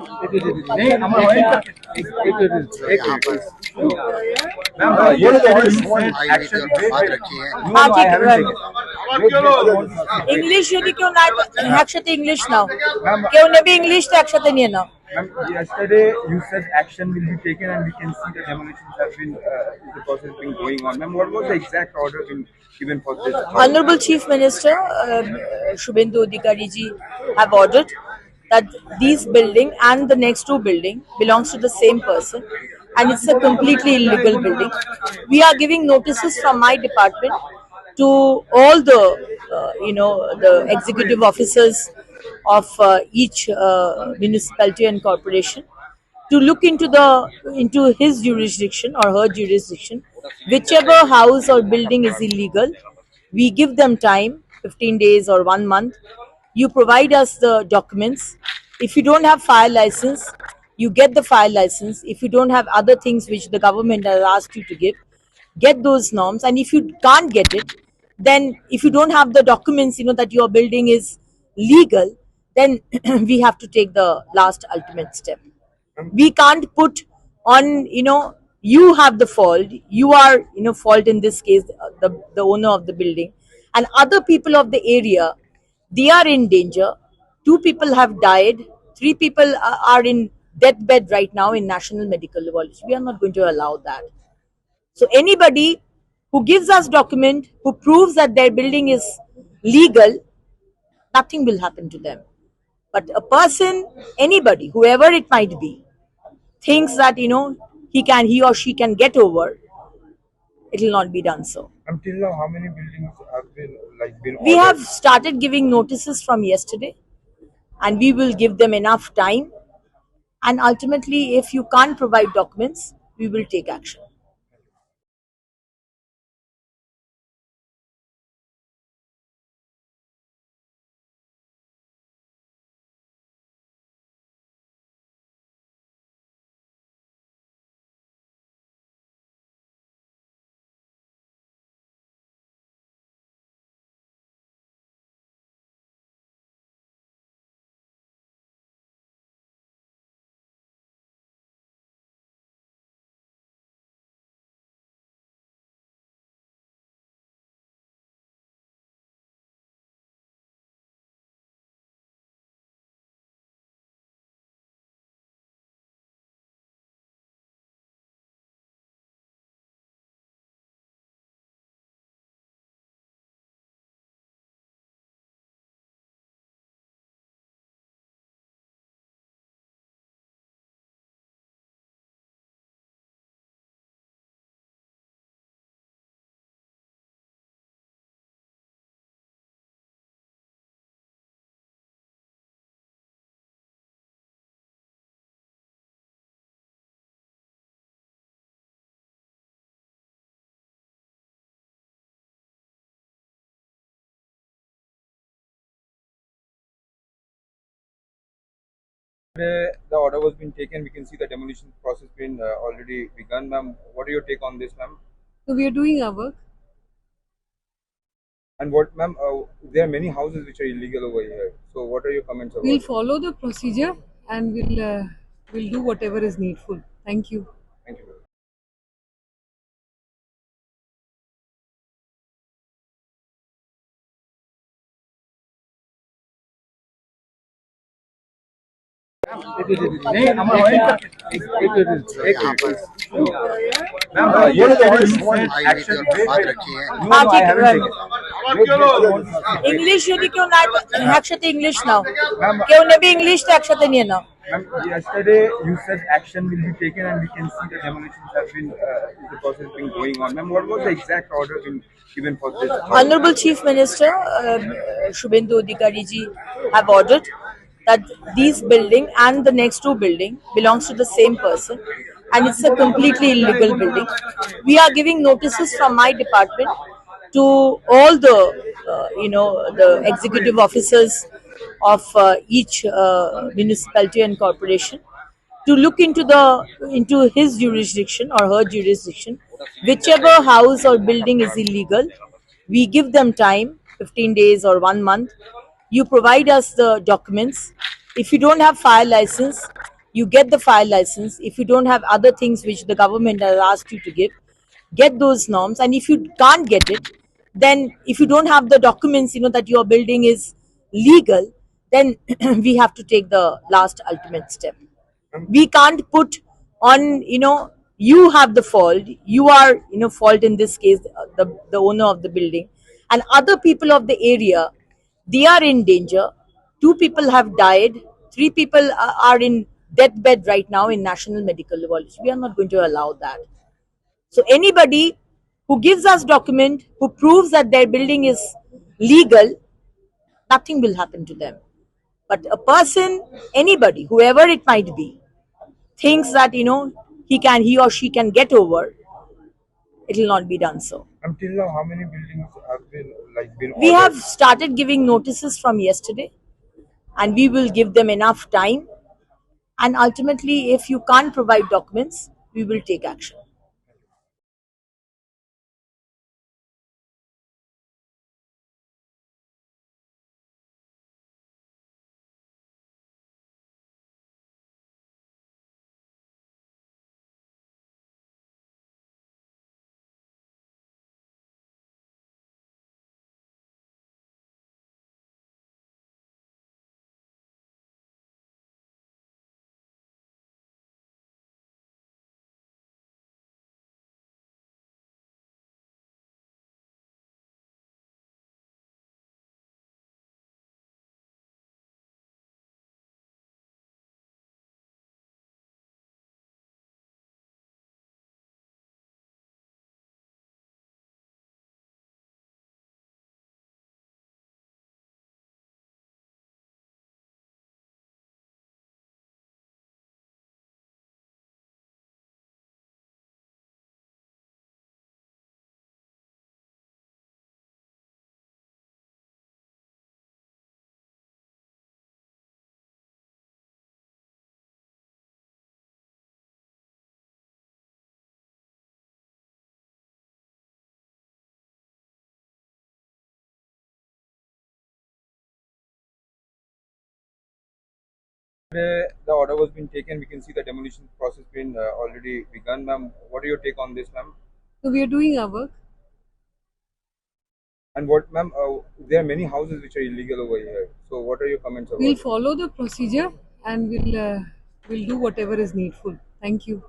नहीं हमारा हाँ ठीक है इंग्लिश यदि क्यों ना একসাথে English now কেউ নেবে English তো একসাথে নিয়ে নাও Ma'am, yesterday you said action will be taken and we can see the demolitions have been, the process been going on. Ma'am, what was the exact order given for this? Honorable Chief Minister Shubhendu Adhikari ji have ordered that these building and the next two building belongs to the same person and it's a completely illegal building. We are giving notices from my department to all the the executive officers of each municipality and corporation to look into his jurisdiction or her jurisdiction. Whichever house or building is illegal, we give them time, 15 days or 1 month. You provide us the documents. If you don't have fire license, you get the fire license. If you don't have other things which the government has asked you to give, get those norms. And if you can't get it, then if you don't have the documents, that your building is legal, then we have to take the last ultimate step. We can't put on, you have the fault, you are fault in this case, the owner of the building, and other people of the area, they are in danger. 2 people have died, 3 people are in deathbed right now in National Medical Laboratory. We are not going to allow that. So anybody who gives us document, who proves that their building is legal, nothing will happen to them. But a person, anybody, whoever it might be, thinks that he or she can get over, it will not be done so. Until now, how many buildings have been We have started giving notices from yesterday, and we will give them enough time, and ultimately if you can't provide documents, we will take action. The order was being taken, we can see the demolition process been already begun. Ma'am, what are your take on this, ma'am? So we are doing our work. And what, ma'am, there are many houses which are illegal over here. So what are your comments about We'll it? follow the procedure and we'll do whatever is needful. Thank you. Thank you. नहीं हमारा हाँ ठीक है English यदि क्यों ना একসাথে English now কেউ নেবে English তো একসাথে নিয়ে নাও Ma'am, yesterday you said action will be taken and we can see the demolitions have been, the process been going on. Ma'am, what was the exact order given for this? Honorable Chief Minister Shubhendu Adhikari ji have ordered that these building and the next two building belongs to the same person and it's a completely illegal building. We are giving notices from my department to all the the executive officers of each municipality and corporation to look into his jurisdiction or her jurisdiction. Whichever house or building is illegal, we give them time, 15 days or 1 month. You provide us the documents. If you don't have fire license, you get the fire license. If you don't have other things which the government has asked you to give, get those norms. And if you can't get it, then if you don't have the documents, that your building is legal, then we have to take the last ultimate step. We can't put on, you have the fault, you are, fault in this case, the owner of the building, and other people of the area, they are in danger. 2 people have died, 3 people are in deathbed right now in National Medical College. We are not going to allow that. So anybody who gives us document, who proves that their building is legal, nothing will happen to them. But a person, anybody, whoever it might be, thinks that he or she can get over, it will not be done so. Until now, how many buildings have been We ordered? have started giving notices from yesterday, and we will give them enough time, and ultimately if you can't provide documents, we will take action. The order was being taken. We can see the demolition process been already begun, ma'am. What are your take on this, ma'am? So we are doing our work. And what, ma'am? There are many houses which are illegal over here. So, what are your comments about We'll it? follow the procedure and we'll do whatever is needful. Thank you.